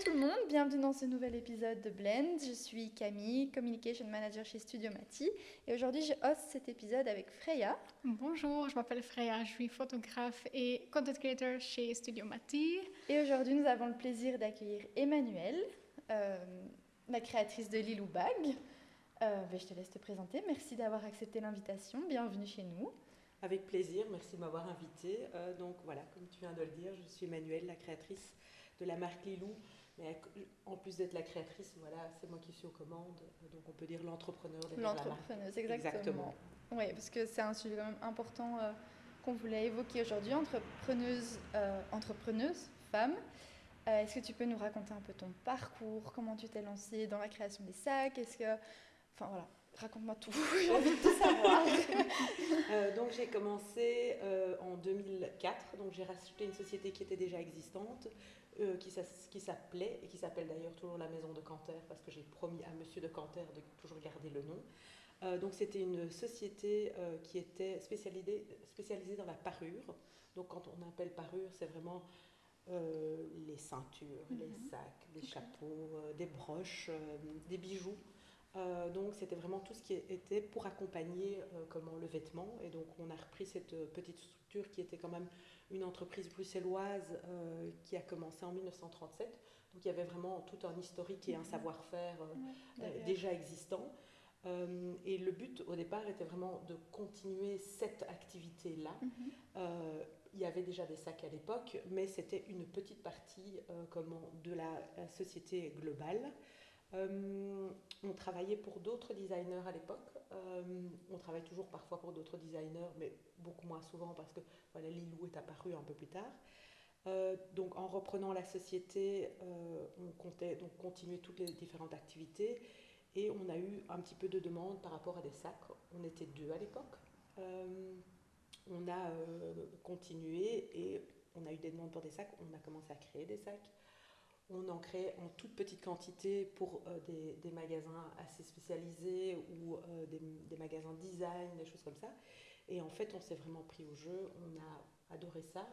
tout le monde, bienvenue dans ce nouvel épisode de Blend. Je suis Camille, Communication Manager chez Studio Mati et aujourd'hui je host cet épisode avec Freya. Bonjour, je m'appelle Freya, je suis photographe et content creator chez Studio Mati. Et aujourd'hui nous avons le plaisir d'accueillir Emmanuelle, la créatrice de Lilou Bag. Je te laisse te présenter, merci d'avoir accepté l'invitation, bienvenue chez nous. Avec plaisir, merci de m'avoir invitée. Donc voilà, comme tu viens de le dire, je suis Emmanuelle, la créatrice de la marque Lilou. Mais en plus d'être la créatrice, voilà, c'est moi qui suis aux commandes, donc on peut dire l'entrepreneur derrière la marque. L'entrepreneuse, exactement. Oui, parce que c'est un sujet quand même important qu'on voulait évoquer aujourd'hui, entrepreneuse, femme. Est-ce que tu peux nous raconter un peu ton parcours, comment tu t'es lancée dans la création des sacs? Enfin voilà, raconte-moi tout, j'ai envie de tout savoir. Donc j'ai commencé en 2004, donc j'ai racheté une société qui était déjà existante, qui s'appelait, et qui s'appelle d'ailleurs toujours la Maison de Canter, parce que j'ai promis à Monsieur de Canter de toujours garder le nom. Donc c'était une société qui était spécialisée dans la parure. Donc quand on appelle parure, c'est vraiment les ceintures, les sacs, les chapeaux, des broches, des bijoux. Donc c'était vraiment tout ce qui était pour accompagner le vêtement, et donc on a repris cette petite structure qui était quand même une entreprise bruxelloise qui a commencé en 1937, donc il y avait vraiment tout un historique et un savoir-faire déjà existant, et le but au départ était vraiment de continuer cette activité-là. Il y avait déjà des sacs à l'époque, mais c'était une petite partie de la société globale. On travaillait pour d'autres designers à l'époque. On travaille toujours parfois pour d'autres designers, mais beaucoup moins souvent parce que voilà, Lilou est apparu un peu plus tard. Donc en reprenant la société, on comptait donc continuer toutes les différentes activités, et on a eu un petit peu de demande par rapport à des sacs. On était 2 à l'époque. On a continué et on a eu des demandes pour des sacs. On a commencé à créer des sacs. On en crée en toute petite quantité pour des magasins assez spécialisés ou des magasins design, des choses comme ça. Et en fait, on s'est vraiment pris au jeu. On a adoré ça.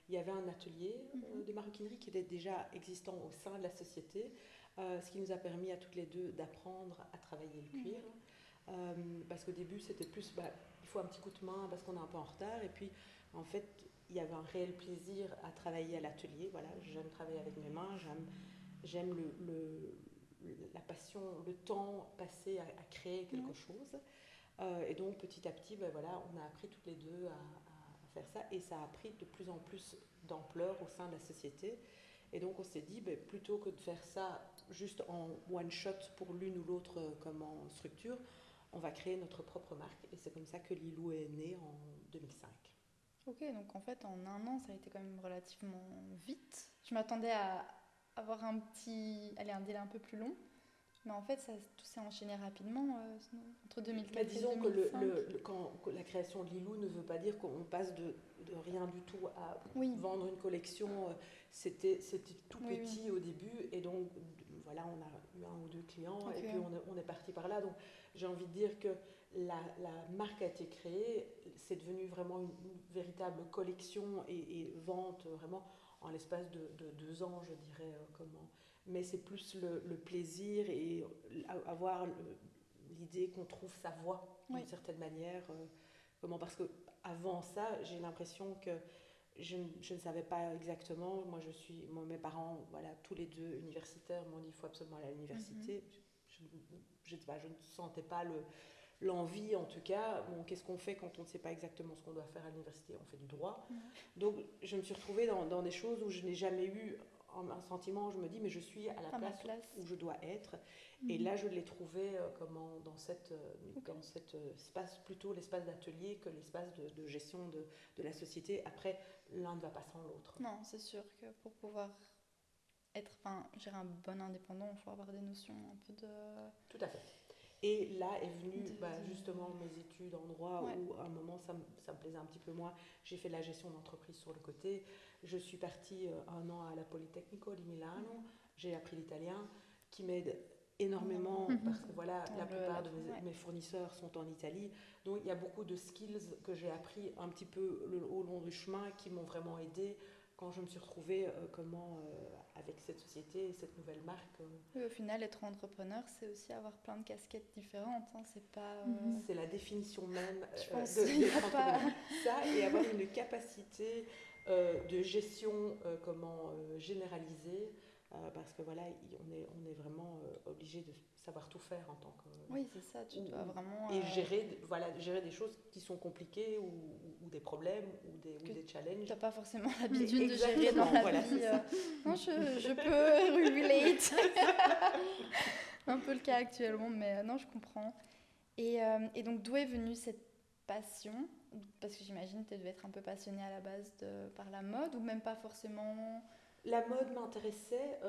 Il y avait un atelier de maroquinerie qui était déjà existant au sein de la société, ce qui nous a permis à toutes les deux d'apprendre à travailler le cuir. Parce qu'au début, c'était plus, il faut un petit coup de main parce qu'on est un peu en retard. Et puis, en fait, il y avait un réel plaisir à travailler à l'atelier. Voilà, j'aime travailler avec mes mains, j'aime la passion, le temps passé à créer quelque chose. Et donc, petit à petit, voilà, on a appris toutes les deux à faire ça. Et ça a pris de plus en plus d'ampleur au sein de la société. Et donc, on s'est dit, plutôt que de faire ça juste en one-shot pour l'une ou l'autre comme en structure, on va créer notre propre marque, et c'est comme ça que Lilou est née en 2005. Ok, donc en fait en un an ça a été quand même relativement vite. Je m'attendais à avoir un délai un peu plus long, mais en fait tout s'est enchaîné rapidement entre 2004 disons et 2005. Que la création de Lilou ne veut pas dire qu'on passe de rien du tout à vendre une collection. C'était tout petit au début, et donc voilà, on a eu 1 ou 2 clients, et puis on est parti par là. Donc j'ai envie de dire que la marque a été créée, c'est devenu vraiment une véritable collection et vente vraiment en l'espace de 2 ans, je dirais. Mais c'est plus le plaisir et avoir l'idée qu'on trouve sa voie d'une certaine manière. Parce qu'avant ça, j'ai l'impression que je ne savais pas exactement. Moi, mes parents, voilà, tous les deux universitaires, m'ont dit il faut absolument aller à l'université. Je ne sais pas, je ne sentais pas l'envie, en tout cas. Bon, qu'est-ce qu'on fait quand on ne sait pas exactement ce qu'on doit faire à l'université? On fait du droit. Donc, je me suis retrouvée dans des choses où je n'ai jamais eu un sentiment, je me dis, mais je suis à la place où je dois être. Et là, je l'ai trouvé dans cet espace, plutôt l'espace d'atelier que l'espace de gestion de la société. Après, l'un ne va pas sans l'autre. Non, c'est sûr que pour pouvoir gérer un bon indépendant, il faut avoir des notions un peu de... Tout à fait. Et là est venue justement mes études en droit, où à un moment ça me plaisait un petit peu moins. J'ai fait de la gestion d'entreprise sur le côté. Je suis partie 1 an à la Politecnico di Milano. J'ai appris l'italien, qui m'aide énormément parce que voilà, la plupart de mes fournisseurs sont en Italie. Donc il y a beaucoup de skills que j'ai appris un petit peu au long du chemin qui m'ont vraiment aidé quand je me suis retrouvée avec cette société, cette nouvelle marque. Oui, au final, être entrepreneur, c'est aussi avoir plein de casquettes différentes. Hein. C'est pas. C'est la définition même Je pense d'être pas. entrepreneur. Ça, et avoir une capacité de gestion généralisée, parce que voilà, on est vraiment obligé de savoir tout faire en tant que... Oui, c'est ça, tu dois vraiment... Et gérer des choses qui sont compliquées ou des problèmes ou des challenges. Tu n'as pas forcément l'habitude de gérer Exactement, dans la voilà, vie. c'est ça. Non, je peux relate. Un peu le cas actuellement, mais non, je comprends. Et donc, d'où est venue cette passion? Parce que j'imagine que tu devais être un peu passionnée à la base par la mode, ou même pas forcément... La mode m'intéressait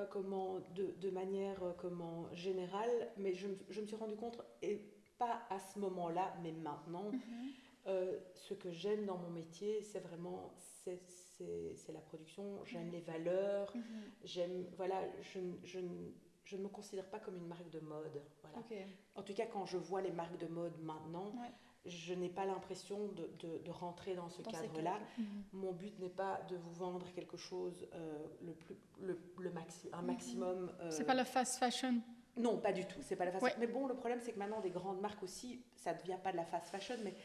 de manière générale, mais je me suis rendu compte, et pas à ce moment-là, mais maintenant, ce que j'aime dans mon métier, c'est vraiment c'est la production, j'aime les valeurs, j'aime, voilà, je ne me considère pas comme une marque de mode. Voilà. Okay. En tout cas, quand je vois les marques de mode maintenant, je n'ai pas l'impression de rentrer dans ce cadre-là. Mon but n'est pas de vous vendre quelque chose un maximum. C'est pas la fast fashion. Non, pas du tout. C'est pas la fast fashion. Mais bon, le problème, c'est que maintenant, des grandes marques aussi, ça ne devient pas de la fast fashion, mais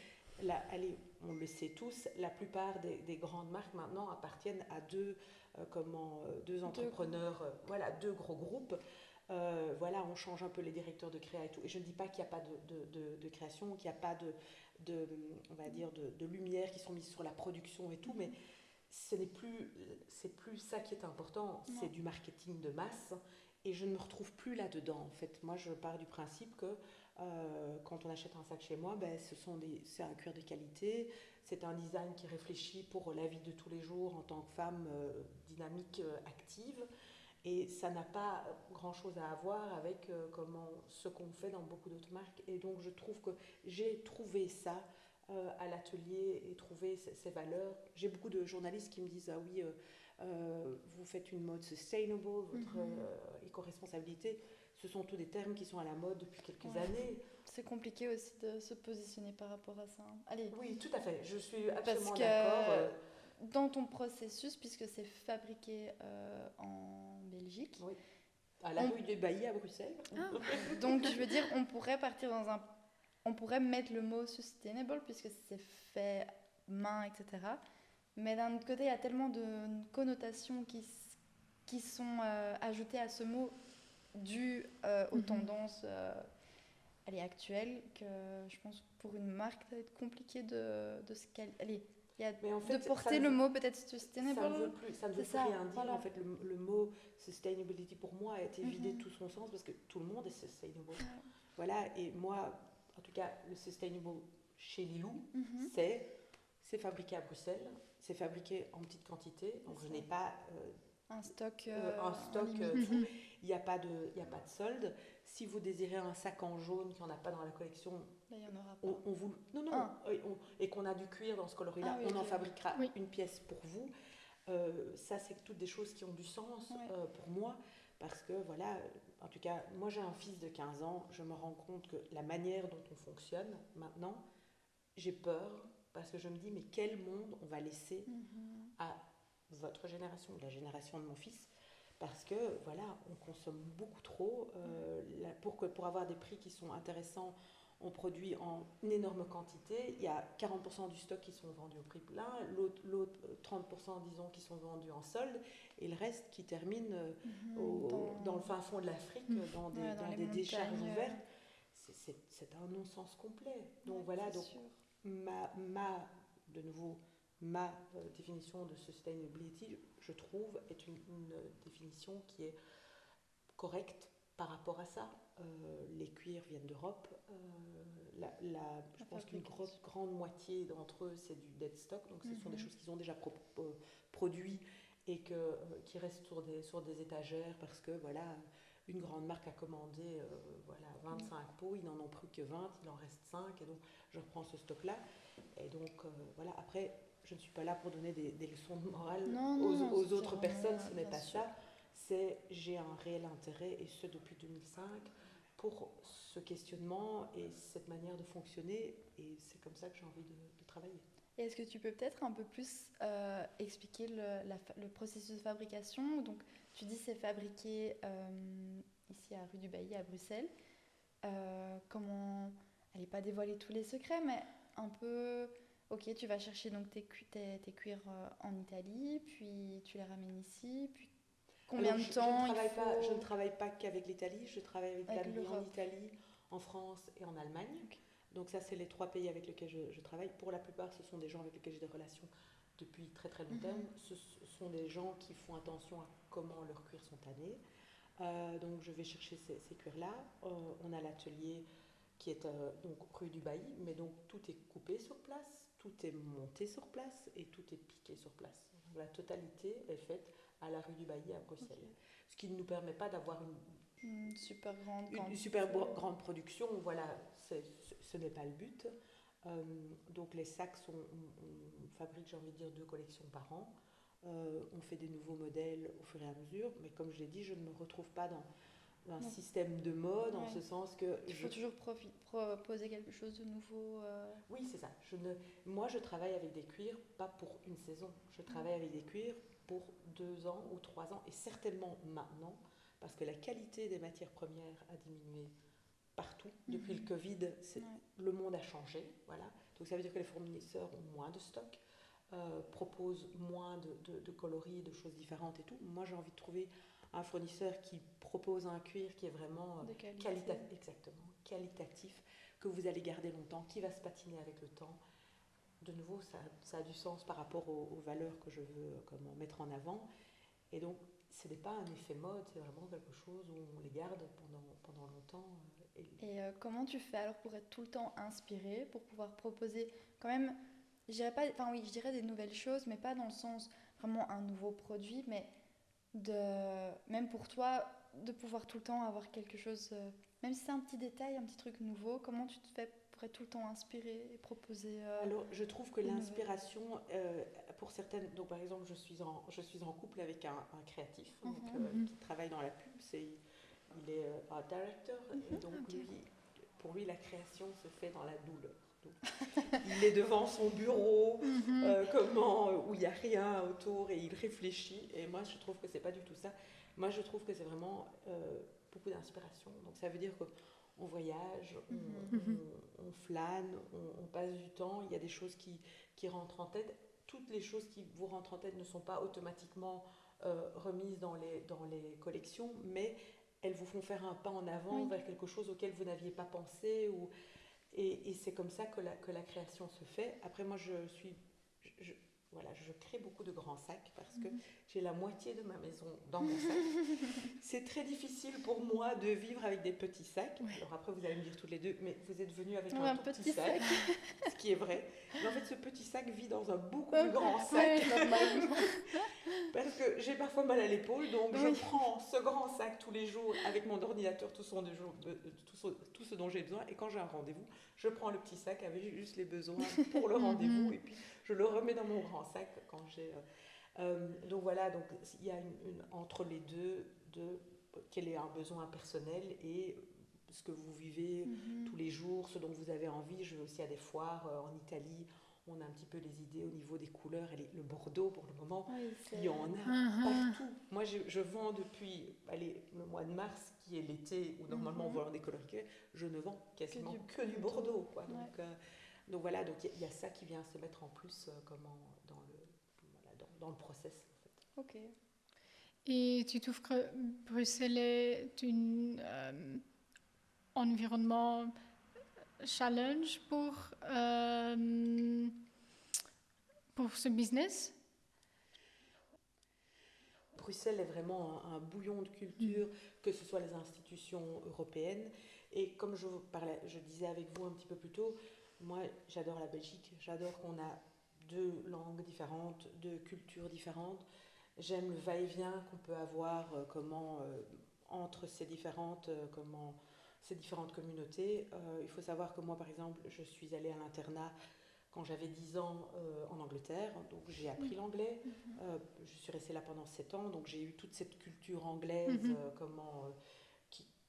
allez, on le sait tous, la plupart des grandes marques maintenant appartiennent à deux entrepreneurs, deux gros groupes. Voilà, on change un peu les directeurs de créa et tout. Et je ne dis pas qu'il n'y a pas de création, qu'il n'y a pas on va dire de lumière qui sont mises sur la production et tout, mais c'est plus ça qui est important, c'est du marketing de masse. Et je ne me retrouve plus là-dedans. En fait, moi, je pars du principe que quand on achète un sac chez moi, c'est un cuir de qualité, c'est un design qui réfléchit pour la vie de tous les jours en tant que femme dynamique, active. Et ça n'a pas grand-chose à avoir avec ce qu'on fait dans beaucoup d'autres marques. Et donc, je trouve que j'ai trouvé ça à l'atelier et trouvé ces valeurs. J'ai beaucoup de journalistes qui me disent « Ah oui, vous faites une mode sustainable, votre éco-responsabilité ». Ce sont tous des termes qui sont à la mode depuis quelques années. C'est compliqué aussi de se positionner par rapport à ça. Allez. Oui, tout à fait. Je suis absolument d'accord. Dans ton processus, puisque c'est fabriqué en Belgique. Oui. À la rue des Baillis à Bruxelles. Donc, je veux dire, on pourrait mettre le mot sustainable puisque c'est fait main, etc. Mais d'un autre côté, il y a tellement de connotations qui sont ajoutées à ce mot dû aux tendances actuelles que je pense pour une marque, ça va être compliqué de se caler. Porter le mot peut-être sustainable. Ça ne veut plus rien dire. Voilà. En fait, le mot sustainability pour moi a été vidé de tout son sens parce que tout le monde est sustainable. Voilà, et moi, en tout cas, le sustainable chez Lilou, c'est fabriqué à Bruxelles, c'est fabriqué en petite quantité, donc je n'ai pas un stock. Il n'y a pas de solde. Si vous désirez un sac en jaune qu'il n'y en a pas dans la collection, là, il y en aura pas. Et qu'on a du cuir dans ce coloris-là, on en fabriquera une pièce pour vous. Ça, c'est toutes des choses qui ont du sens pour moi, parce que voilà, en tout cas, moi j'ai un fils de 15 ans, je me rends compte que la manière dont on fonctionne maintenant, j'ai peur, parce que je me dis, mais quel monde on va laisser à votre génération, la génération de mon fils, parce que voilà, on consomme beaucoup trop. Pour avoir des prix qui sont intéressants, on produit en énorme quantité. Il y a 40% du stock qui sont vendus au prix plein, l'autre 30% disons qui sont vendus en solde, et le reste qui termine dans le fin fond de l'Afrique, dans des décharges ouvertes. C'est un non-sens complet. Donc voilà, ma définition de sustainability, je trouve, est une définition qui est correcte par rapport à ça. Les cuirs viennent d'Europe. Je pense qu'une grande moitié d'entre eux, c'est du dead stock. Donc, ce sont des choses qu'ils ont déjà produit et qui restent sur des étagères parce que, voilà, une grande marque a commandé 25 pots, ils n'en ont plus que 20, il en reste 5. Et donc, je reprends ce stock-là. Et donc, voilà, après, je ne suis pas là pour donner des leçons de morale aux autres personnes, ce n'est pas ça. J'ai un réel intérêt, et ce depuis 2005, pour ce questionnement et cette manière de fonctionner, et c'est comme ça que j'ai envie de travailler. Et est-ce que tu peux peut-être un peu plus expliquer le processus de fabrication? Donc, tu dis c'est fabriqué ici à rue du Bailly à Bruxelles. Comment, allez pas dévoiler tous les secrets, mais un peu, ok, tu vas chercher donc tes cuirs en Italie, puis tu les ramènes ici, puis combien de temps je ne travaille pas qu'avec l'Italie, je travaille avec la Galerie en Italie, en France et en Allemagne. Okay. Donc ça, c'est les 3 pays avec lesquels je travaille. Pour la plupart, ce sont des gens avec lesquels j'ai des relations depuis très très longtemps. Ce sont des gens qui font attention à comment leurs cuirs sont tannés. Donc je vais chercher ces cuirs-là. On a l'atelier qui est donc rue du Bailly, mais donc tout est coupé sur place, tout est monté sur place et tout est piqué sur place. La totalité est faite à la rue du Bailly à Bruxelles. Okay. Ce qui ne nous permet pas d'avoir une super grande production. Voilà, ce n'est pas le but. Donc les sacs, on fabrique, j'ai envie de dire, 2 collections par an. On fait des nouveaux modèles au fur et à mesure, mais comme je l'ai dit, je ne me retrouve pas dans un système de mode, en ce sens que... Il faut toujours proposer quelque chose de nouveau. Oui, c'est ça. Moi, je travaille avec des cuirs, pas pour une saison. Je travaille avec des cuirs pour 2 ans ou 3 ans, et certainement maintenant, parce que la qualité des matières premières a diminué partout. Depuis le Covid, le monde a changé. Voilà. Donc ça veut dire que les fournisseurs ont moins de stock, proposent moins de coloris, de choses différentes et tout. Moi, j'ai envie de trouver un fournisseur qui propose un cuir qui est vraiment qualitatif, que vous allez garder longtemps, qui va se patiner avec le temps. De nouveau, ça a du sens par rapport aux valeurs que je veux mettre en avant. Et donc, ce n'est pas un effet mode, c'est vraiment quelque chose où on les garde pendant longtemps. Et comment tu fais alors pour être tout le temps inspiré, pour pouvoir proposer quand même, je dirais des nouvelles choses, mais pas dans le sens vraiment un nouveau produit, mais même pour toi, de pouvoir tout le temps avoir quelque chose, même si c'est un petit détail, un petit truc nouveau, comment tu te fais pour être tout le temps inspiré et proposer Alors, je trouve que l'inspiration, pour certaines... Donc, par exemple, je suis en couple avec un créatif qui travaille dans la pub. Il est art director. Et donc, pour lui, la création se fait dans la douleur. Donc, il est devant son bureau, où il n'y a rien autour, et il réfléchit. Et moi, je trouve que c'est pas du tout ça. Moi, je trouve que c'est vraiment beaucoup d'inspiration. Donc, ça veut dire qu'on voyage, on flâne, on passe du temps. Il y a des choses qui rentrent en tête. Toutes les choses qui vous rentrent en tête ne sont pas automatiquement remises dans les collections, mais elles vous font faire un pas en avant vers quelque chose auquel vous n'aviez pas pensé. Et c'est comme ça que la création se fait. Après, moi, je crée beaucoup de grands sacs parce que j'ai la moitié de ma maison dans mon sac. C'est très difficile pour moi de vivre avec des petits sacs. Alors après, vous allez me dire toutes les deux, mais vous êtes venus avec un tout petit sac, ce qui est vrai. Mais en fait, ce petit sac vit dans un beaucoup plus grand sac, normalement. Parce que j'ai parfois mal à l'épaule, donc je prends ce grand sac tous les jours avec mon ordinateur, tout ce dont j'ai besoin. Et quand j'ai un rendez-vous, je prends le petit sac avec juste les besoins pour le rendez-vous, et puis je le remets dans mon grand sac quand j'ai... donc voilà, donc il y a entre les deux, quel est un besoin personnel et ce que vous vivez tous les jours, ce dont vous avez envie. Je vais aussi à des foires en Italie. On a un petit peu les idées au niveau des couleurs. Et le Bordeaux, pour le moment, il y en a partout. Moi, je vends depuis le mois de mars, qui est l'été, où normalement on vend des couleurs, je ne vends quasiment que du Bordeaux. Quoi. Donc voilà, donc il y a ça qui vient se mettre en plus dans le process. En fait. Ok. Et tu trouves que Bruxelles est un environnement challenge pour ce business? Bruxelles est vraiment un bouillon de culture, que ce soit les institutions européennes. Et comme je disais avec vous un petit peu plus tôt, moi j'adore la Belgique, j'adore qu'on a 2 langues différentes, 2 cultures différentes. J'aime le va-et-vient qu'on peut avoir entre ces différentes communautés. Il faut savoir que moi, par exemple, je suis allée à l'internat quand j'avais 10 ans en Angleterre, donc j'ai appris l'anglais. Je suis restée là pendant 7 ans, donc j'ai eu toute cette culture anglaise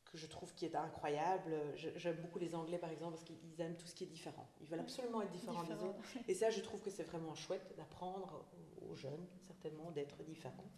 que je trouve qui est incroyable. J'aime beaucoup les Anglais, par exemple, parce qu'ils aiment tout ce qui est différent. Ils veulent absolument être différents des autres. Et ça, je trouve que c'est vraiment chouette d'apprendre aux jeunes, certainement, d'être différents.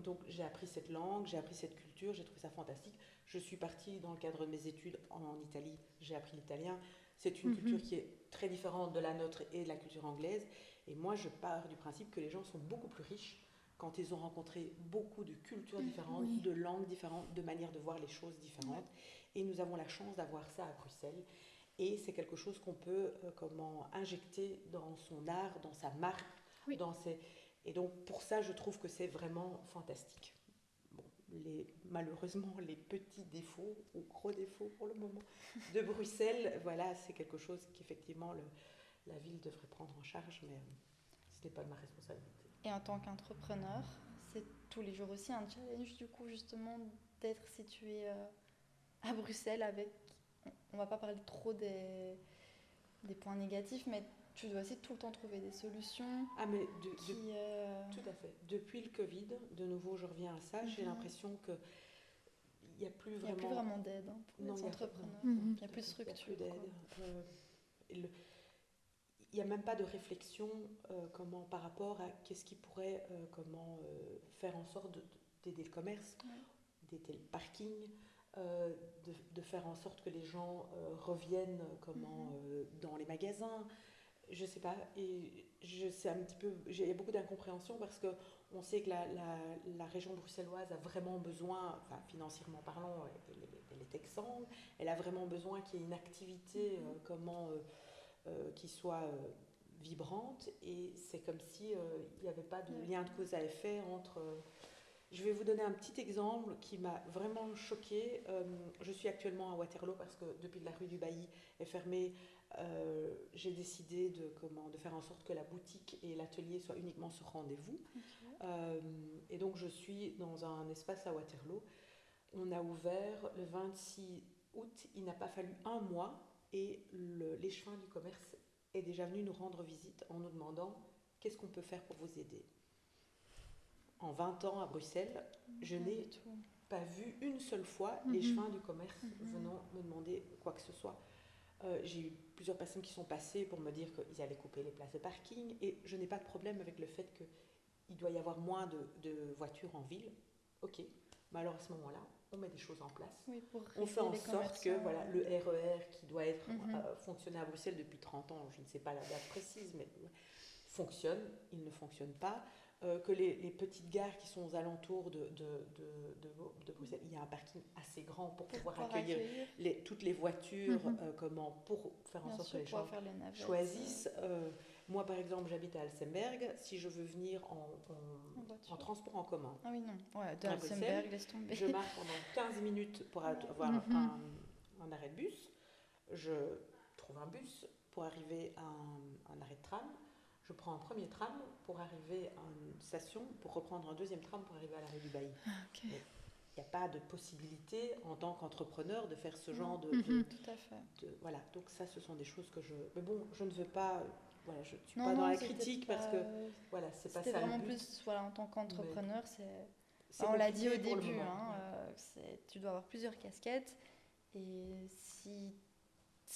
Donc j'ai appris cette langue, j'ai appris cette culture, j'ai trouvé ça fantastique. Je suis partie dans le cadre de mes études en Italie, j'ai appris l'italien. C'est une culture qui est très différente de la nôtre et de la culture anglaise. Et moi, je pars du principe que les gens sont beaucoup plus riches quand ils ont rencontré beaucoup de cultures différentes, de langues différentes, de manières de voir les choses différentes. Et nous avons la chance d'avoir ça à Bruxelles. Et c'est quelque chose qu'on peut injecter dans son art, dans sa marque, dans ses... Et donc, pour ça, je trouve que c'est vraiment fantastique. Bon, malheureusement, les petits défauts, ou gros défauts pour le moment, de Bruxelles, voilà, c'est quelque chose qu'effectivement, la ville devrait prendre en charge, mais ce n'est pas de ma responsabilité. Et en tant qu'entrepreneur, c'est tous les jours aussi un challenge, du coup, justement, d'être situé à Bruxelles avec... On ne va pas parler trop des points négatifs, mais tu dois aussi tout le temps trouver des solutions. Ah, mais tout à fait. Depuis le Covid, de nouveau, je reviens à ça, j'ai l'impression qu'il n'y a plus vraiment... Il n'y a plus vraiment d'aide pour les entrepreneurs. Il n'y a plus de structure. Il n'y a plus d'aide. Il n'y a même pas de réflexion par rapport à qu'est-ce qui pourrait faire en sorte d'aider le commerce, d'aider le parking, de faire en sorte que les gens reviennent dans les magasins. Je sais pas, et c'est un petit peu, il y a beaucoup d'incompréhension parce que on sait que la région bruxelloise a vraiment besoin, enfin financièrement parlant, elle est exsangue, elle a vraiment besoin qu'il y ait une activité qui soit vibrante, et c'est comme si il n'y avait pas de lien de cause à effet entre... Je vais vous donner un petit exemple qui m'a vraiment choquée. Je suis actuellement à Waterloo parce que depuis que la rue du Bailly est fermée, j'ai décidé de faire en sorte que la boutique et l'atelier soient uniquement sur rendez-vous. Et donc je suis dans un espace à Waterloo. On a ouvert le 26 août, il n'a pas fallu un mois et l'échevin du commerce est déjà venu nous rendre visite en nous demandant qu'est-ce qu'on peut faire pour vous aider. En 20 ans à Bruxelles, je n'ai pas vu une seule fois l'échevin du commerce venant me demander quoi que ce soit. J'ai eu plusieurs personnes qui sont passées pour me dire qu'ils allaient couper les places de parking, et je n'ai pas de problème avec le fait qu'il doit y avoir moins de voitures en ville. Ok, mais alors à ce moment-là, on met des choses en place. On fait en sorte que le RER qui doit être fonctionner à Bruxelles depuis 30 ans, je ne sais pas la date précise, mais fonctionne, il ne fonctionne pas. Que les petites gares qui sont aux alentours de Bruxelles, il y a un parking assez grand pour pouvoir accueillir toutes les voitures, pour faire en sorte que les gens choisissent. Moi, par exemple, j'habite à Alsemberg. Si je veux venir en transport en commun, d'Alsemberg, laisse tomber. Je marche pendant 15 minutes pour avoir un arrêt de bus. Je trouve un bus pour arriver à un arrêt de tram. Je prends un premier tram pour arriver à une station, pour reprendre un deuxième tram pour arriver à l'arrêt du Bailly. Il n'y a pas de possibilité en tant qu'entrepreneur de faire ce genre de tout à fait. Voilà, donc ça, ce sont des choses que je... Mais bon, je ne veux pas... Voilà, je ne suis pas dans la critique parce que voilà, c'est pas ça. C'était vraiment le but. plus, en tant qu'entrepreneur, on l'a dit au début, tu dois avoir plusieurs casquettes, et s'il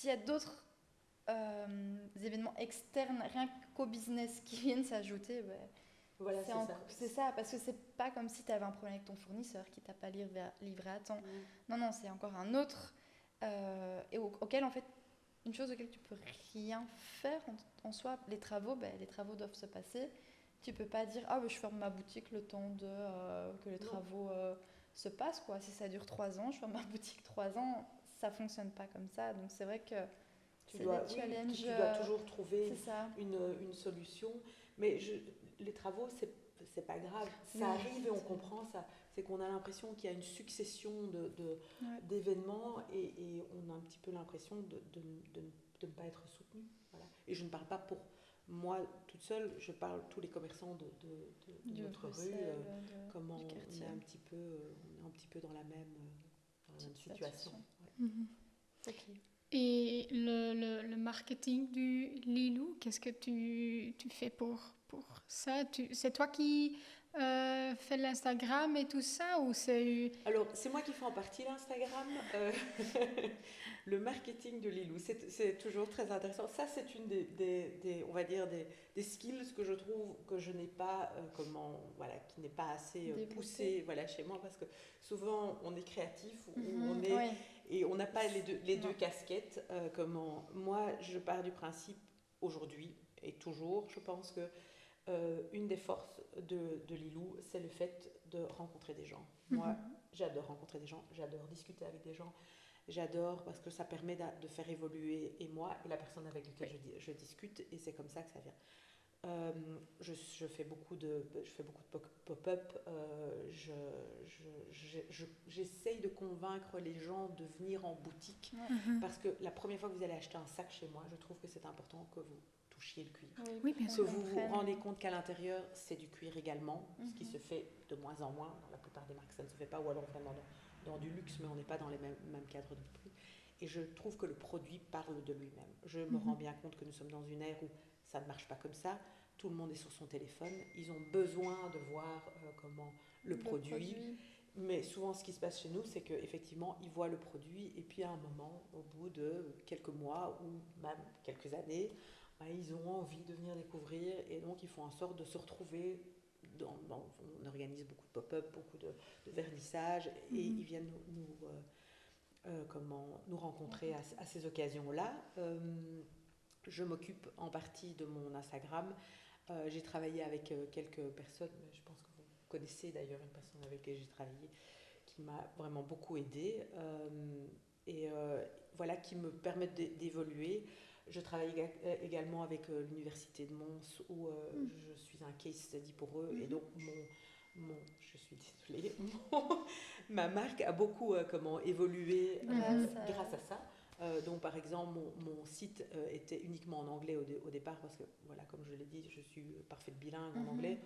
y a d'autres événements externes, rien qu'au business, qui viennent s'ajouter, voilà, c'est ça, parce que c'est pas comme si tu avais un problème avec ton fournisseur qui t'a pas livré à temps. Non, c'est encore un autre, et auquel, en fait, une chose auquel tu peux rien faire en soi. Les travaux doivent se passer. Tu peux pas dire je ferme ma boutique le temps que les travaux se passent, quoi. Si ça dure 3 ans, je ferme ma boutique 3 ans, ça fonctionne pas comme ça. Donc c'est vrai que tu dois toujours trouver une solution. Mais les travaux, c'est pas grave. Ça arrive et on comprend ça. C'est qu'on a l'impression qu'il y a une succession d'événements, et on a un petit peu l'impression de ne pas être soutenu. Voilà. Et je ne parle pas pour moi toute seule, je parle tous les commerçants de notre rue, comment on est un petit peu dans la même situation. Ouais. Okay. Et le marketing du Lilou, qu'est-ce que tu fais pour ça? C'est toi qui Fait l'Instagram et tout ça, ou c'est... Alors, c'est moi qui fais en partie l'Instagram. Le marketing de Lilou, c'est toujours très intéressant. Ça, c'est une on va dire, des skills que je trouve que je n'ai pas, voilà, qui n'est pas assez poussé, voilà, chez moi, parce que souvent, on est créatif, on est, et on n'a pas les deux casquettes. Moi, je pars du principe, aujourd'hui et toujours, je pense que une des forces de Lilou, c'est le fait de rencontrer des gens. Moi, j'adore rencontrer des gens, j'adore discuter avec des gens, j'adore parce que ça permet de faire évoluer et moi et la personne avec laquelle je discute, et c'est comme ça que ça vient. Je fais beaucoup de pop-up, j'essaye de convaincre les gens de venir en boutique, parce que la première fois que vous allez acheter un sac chez moi, je trouve que c'est important que vous touchiez le cuir. Oui, bien que sûr. vous vous rendez compte qu'à l'intérieur, c'est du cuir également, ce qui se fait de moins en moins. Dans la plupart des marques, ça ne se fait pas, ou alors vraiment dans du luxe, mais on n'est pas dans les mêmes cadres de prix. Et je trouve que le produit parle de lui-même. Je me rends bien compte que nous sommes dans une ère où ça ne marche pas comme ça. Tout le monde est sur son téléphone. Ils ont besoin de voir le produit. Mais souvent, ce qui se passe chez nous, c'est qu'effectivement, ils voient le produit, et puis à un moment, au bout de quelques mois ou même quelques années, ils ont envie de venir découvrir, et donc ils font en sorte de se retrouver. On organise beaucoup de pop-up, beaucoup de vernissage, et ils viennent nous rencontrer à ces occasions-là. Je m'occupe en partie de mon Instagram. J'ai travaillé avec quelques personnes, je pense que vous connaissez d'ailleurs une personne avec laquelle j'ai travaillé, qui m'a vraiment beaucoup aidée, voilà, qui me permettent d'évoluer. Je travaille également avec l'université de Mons, où je suis un case study pour eux, et donc je suis désolée, ma marque a beaucoup évolué grâce à ça. Donc par exemple, mon site était uniquement en anglais au départ, parce que voilà, comme je l'ai dit, je suis parfaite bilingue en anglais.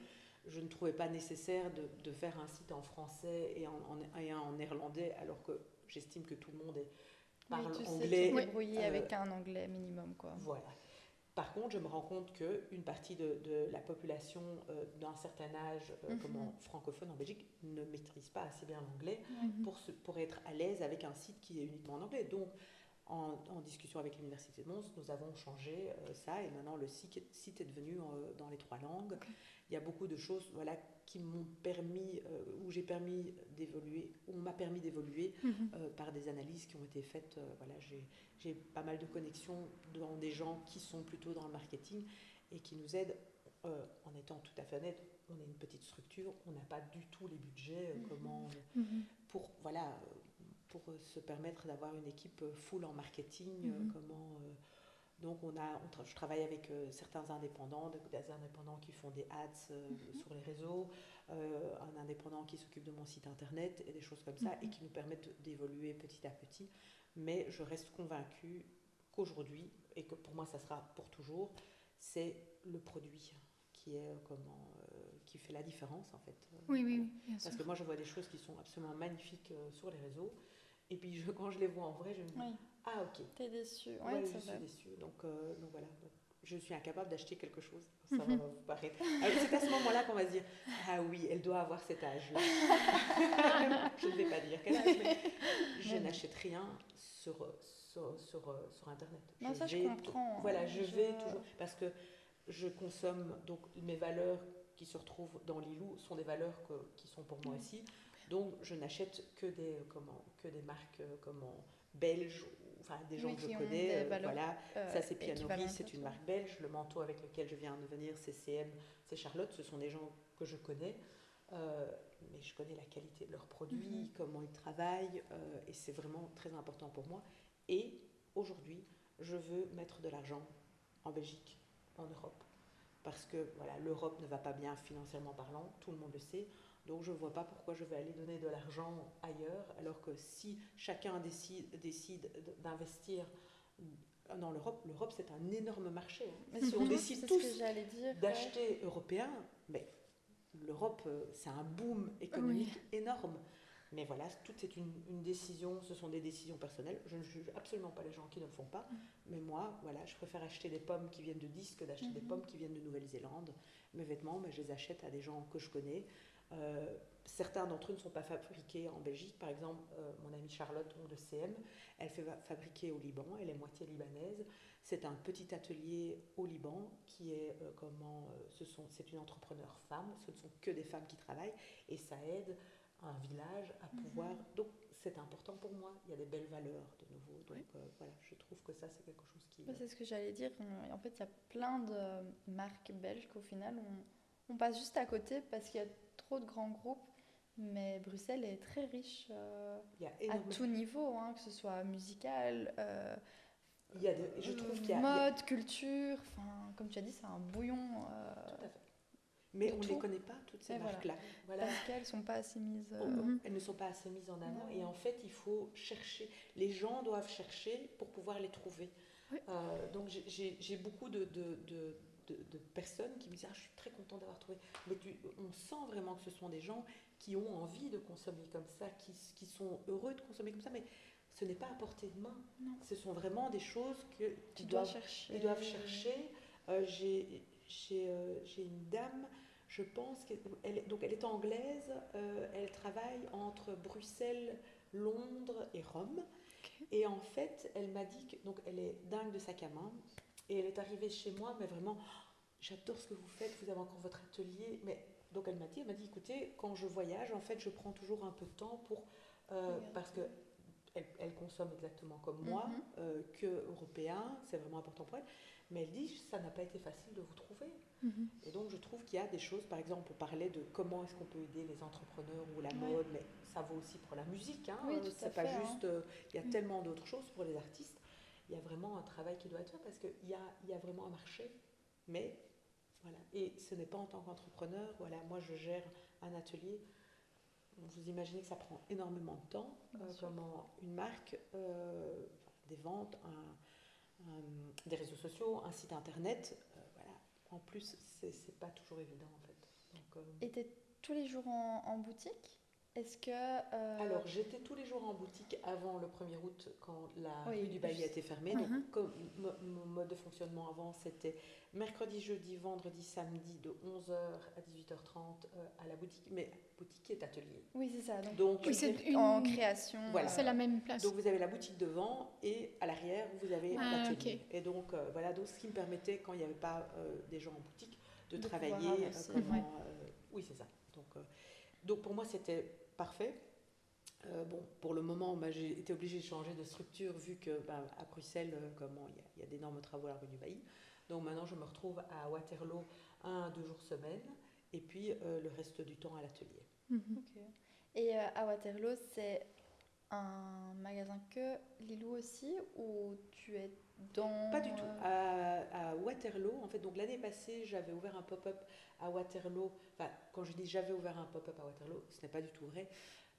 Je ne trouvais pas nécessaire de faire un site en français et en néerlandais, alors que j'estime que tout le monde parle anglais. Tu sais te débrouiller avec un anglais minimum, quoi. Voilà. Par contre, je me rends compte qu'une partie de la population d'un certain âge, francophone en Belgique, ne maîtrise pas assez bien l'anglais pour être à l'aise avec un site qui est uniquement en anglais. Donc, en discussion avec l'université de Mons, nous avons changé ça, et maintenant le site est devenu dans les 3 langues. Il y a beaucoup de choses, voilà, qui m'ont permis, on m'a permis d'évoluer par des analyses qui ont été faites. Voilà, j'ai pas mal de connexions dans des gens qui sont plutôt dans le marketing et qui nous aident. En étant tout à fait honnête, on est une petite structure, on n'a pas du tout les budgets pour se permettre d'avoir une équipe full en marketing. Donc je travaille avec certains indépendants, des indépendants qui font des ads sur les réseaux, un indépendant qui s'occupe de mon site internet et des choses comme ça, et qui nous permettent d'évoluer petit à petit. Mais je reste convaincue qu'aujourd'hui, et que pour moi ça sera pour toujours, c'est le produit qui fait la différence, en fait. Oui, bien sûr. Parce que moi je vois des choses qui sont absolument magnifiques sur les réseaux, et puis quand je les vois en vrai, je me dis ah ok. T'es déçue. Ouais, je suis déçue. Donc voilà, je suis incapable d'acheter quelque chose. Ça va vous paraître. Alors, c'est à ce moment-là qu'on va se dire ah oui, elle doit avoir cet âge-là. Je ne vais pas dire quel âge, mais je n'achète rien sur Internet. Non, je comprends. Voilà, je vais toujours, parce que je consomme, donc mes valeurs qui se retrouvent dans Lilou sont des valeurs qui sont pour moi aussi. Donc je n'achète que des marques belges, enfin des gens que je connais. Voilà, ça c'est Pianory, c'est une marque belge. Le manteau avec lequel je viens de venir, c'est CM, c'est Charlotte. Ce sont des gens que je connais, mais je connais la qualité de leurs produits, comment ils travaillent, et c'est vraiment très important pour moi. Et aujourd'hui, je veux mettre de l'argent en Belgique, en Europe, parce que voilà, l'Europe ne va pas bien financièrement parlant, tout le monde le sait. Donc je ne vois pas pourquoi je vais aller donner de l'argent ailleurs, alors que si chacun décide d'investir dans l'Europe c'est un énorme marché. Mais si on décide tous d'acheter européen, mais l'Europe, c'est un boom économique énorme. Mais voilà, tout c'est une décision, ce sont des décisions personnelles. Je ne juge absolument pas les gens qui ne le font pas. Mais moi, voilà, je préfère acheter des pommes qui viennent de 10 que d'acheter des pommes qui viennent de Nouvelle-Zélande. Mes vêtements, je les achète à des gens que je connais. Certains d'entre eux ne sont pas fabriqués en Belgique. Par exemple, mon amie Charlotte de CM, elle fait fabriquer au Liban, elle est moitié libanaise. C'est un petit atelier au Liban qui est c'est une entrepreneur femme, ce ne sont que des femmes qui travaillent et ça aide un village à pouvoir. Donc c'est important pour moi, il y a des belles valeurs de nouveau. Donc voilà, je trouve que ça c'est quelque chose qui. C'est ce que j'allais dire. En fait, il y a plein de marques belges qu'au final on passe juste à côté parce qu'il y a trop de grands groupes. Mais Bruxelles est très riche à tout niveau, hein, que ce soit musical, je trouve qu'il y a mode, culture, comme tu as dit, c'est un bouillon. Tout à fait. Mais on ne les connaît pas, toutes ces marques-là. Voilà. Parce qu'elles ne sont pas assez mises... Elles ne sont pas assez mises en avant. Et en fait, il faut chercher. Les gens doivent chercher pour pouvoir les trouver. Oui. Donc j'ai beaucoup de personnes qui me disent « je suis très contente d'avoir trouvé ». Mais on sent vraiment que ce sont des gens qui ont envie de consommer comme ça, qui sont heureux de consommer comme ça, mais ce n'est pas à portée de main. Non. Ce sont vraiment des choses qu'ils doivent chercher. J'ai une dame, je pense qu'elle est anglaise, elle travaille entre Bruxelles, Londres et Rome. Okay. Et en fait, elle m'a dit donc elle est dingue de sac à main et elle est arrivée chez moi, mais vraiment, j'adore ce que vous faites, vous avez encore votre atelier. Mais donc elle m'a dit, écoutez, quand je voyage, en fait, je prends toujours un peu de temps pour parce que elle consomme exactement comme moi, que européen, c'est vraiment important pour elle. Mais elle dit, ça n'a pas été facile de vous trouver. Et donc, je trouve qu'il y a des choses, par exemple, on parlait de comment est-ce qu'on peut aider les entrepreneurs ou la mode, mais ça vaut aussi pour la musique. Hein. Oui, c'est pas juste, il y a tellement d'autres choses pour les artistes. Il y a vraiment un travail qui doit être fait parce qu'il y a vraiment un marché. Mais, voilà. Et ce n'est pas en tant qu'entrepreneur. Voilà, moi, je gère un atelier. Vous imaginez que ça prend énormément de temps. Comment une marque, des ventes, des réseaux sociaux, un site internet, voilà. En plus, c'est pas toujours évident en fait. Donc, Et tu es tous les jours en boutique ? Est-ce que... Alors, j'étais tous les jours en boutique avant le 1er août quand la rue du Bailly a été fermée. Donc, comme mon mode de fonctionnement avant, c'était mercredi, jeudi, vendredi, samedi de 11h à 18h30 à la boutique. Mais boutique est atelier. Oui, c'est ça. Donc c'est en création. Voilà. C'est la même place. Donc, vous avez la boutique devant et à l'arrière, vous avez l'atelier. Okay. Et donc, voilà, donc, ce qui me permettait, quand il n'y avait pas des gens en boutique, de travailler oui, c'est ça. Donc, pour moi, c'était parfait. Bon, pour le moment, j'ai été obligée de changer de structure vu que à Bruxelles, il y a d'énormes travaux à la rue du Bailly. Donc maintenant, je me retrouve à Waterloo 1 à 2 jours semaine et puis le reste du temps à l'atelier. Okay. Et à Waterloo, c'est un magasin que Lilou aussi ou tu es dans... Pas du tout. À Waterloo, en fait, donc l'année passée, j'avais ouvert un pop-up à Waterloo. Enfin, quand je dis j'avais ouvert un pop-up à Waterloo, ce n'est pas du tout vrai.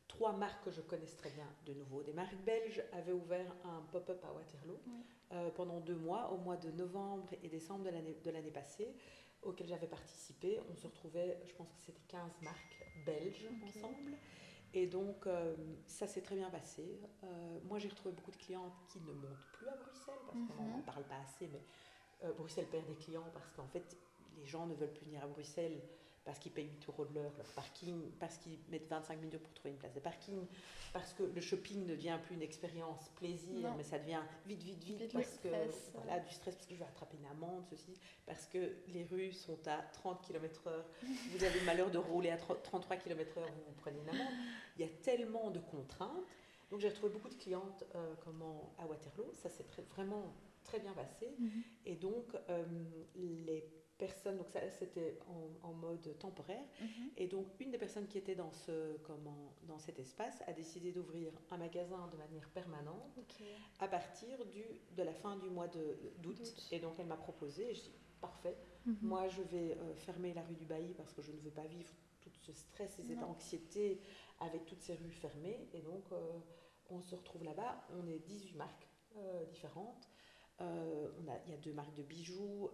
3 marques que je connaisse très bien, de nouveau. Des marques belges avaient ouvert un pop-up à Waterloo pendant 2 mois, au mois de novembre et décembre de l'année passée, auquel j'avais participé. On se retrouvait, je pense que c'était 15 marques belges ensemble. Et donc, ça s'est très bien passé. Moi, j'ai retrouvé beaucoup de clientes qui ne montent plus à Bruxelles, parce qu'on n'en parle pas assez, mais Bruxelles perd des clients parce qu'en fait, les gens ne veulent plus venir à Bruxelles parce qu'ils payent 8 € de leur parking, parce qu'ils mettent 25 minutes pour trouver une place de parking, parce que le shopping ne devient plus une expérience plaisir, mais ça devient vite, parce que voilà, du stress, parce que je vais attraper une amende, ceci, parce que les rues sont à 30 km/h, vous avez le malheur de rouler à 33 km/h, vous prenez une amende. Il y a tellement de contraintes. Donc j'ai retrouvé beaucoup de clientes à Waterloo, ça s'est vraiment très bien passé. Et donc les personnes, donc ça c'était en mode temporaire, et donc une des personnes qui était dans cet espace a décidé d'ouvrir un magasin de manière permanente à partir de la fin du mois d'août. Et donc elle m'a proposé, et je dis parfait, moi je vais fermer la rue du Bailly parce que je ne veux pas vivre tout ce stress et cette anxiété avec toutes ces rues fermées. Et donc on se retrouve là-bas, on est 18 marques différentes. Il y a 2 marques de bijoux,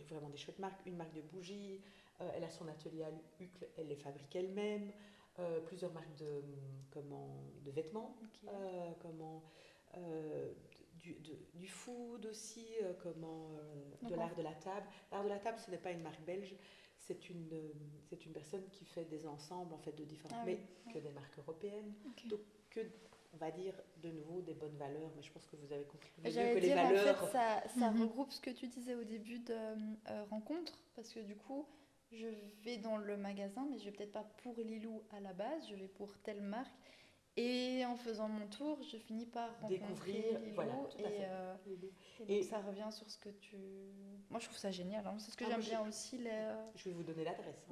vraiment des chouettes marques, une marque de bougies, elle a son atelier à Uccle, elle les fabrique elle-même, plusieurs marques de vêtements, Ok. euh, du food aussi, de Donc, l'art de la table. L'art de la table, ce n'est pas une marque belge, c'est une personne qui fait des ensembles en fait, de différentes, Ah mais oui. que des marques européennes. Ok. Donc, on va dire de nouveau des bonnes valeurs, mais je pense que vous avez compris mieux J'allais que les dire, en valeurs. fait, ça Mhm. regroupe ce que tu disais au début de rencontre, parce que du coup, je vais dans le magasin, mais je vais peut-être pas pour Lilou à la base, je vais pour telle marque. Et en faisant mon tour, je finis par rencontrer Découvrir, Lilou. voilà, tout à fait. Et donc, Et ça revient sur ce que tu... Moi, je trouve ça génial, hein. C'est ce que moi, j'aime bien aussi, je vais vous donner l'adresse.